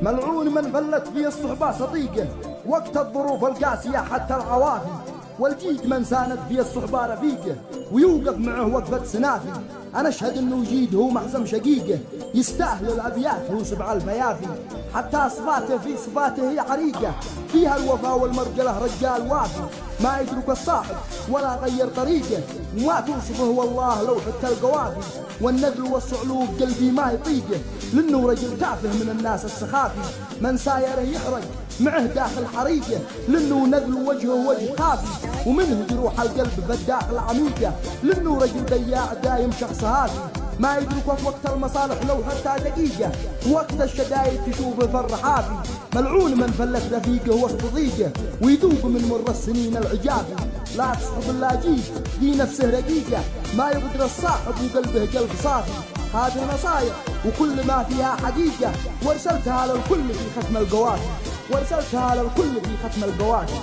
ملعون من فلت في الصحبة صديقه وقت الظروف القاسية حتى العوافي، والجيد من ساند في الصحبة رفيقه ويوقف معه وقفة سنافي. أنا أشهد إنه جيد هو محزم شقيقه، يستاهل الأبيات هو سبع الفيافي، حتى صفاته في صفاته هي عريقة، فيها الوفاء والمرجلة رجال وافي، ما يترك الصاحب ولا غير طريقه، وما توصفه والله لو حتى القوافي، والنذل والصعلوك قلبي ما يطيقه، لأنه رجل تافه من الناس السخافي، من سايره يحرق معه داخل حريقه، لأنه نذل وجهه وجه خافي، ومنه جروح القلب في الداخل عميقه، لأنه رجل بياع دايم شخص هافي، ما يدرك وقت المصالح لو حتى دقيقة، وقت الشدايد تشوفه في الرحافي. ملعون من فلت رفيقه وسط ضيقه ويذوق من مر السنين العجافي، لا تصحب الا جيد في نفسه رقيقة، ما يقدر الصاحب وقلبه قلب صافي. هذه نصايح وكل ما فيها حقيقة، وارسلتها للكل في ختم القوافي، وارسلتها للكل في ختم القوافي.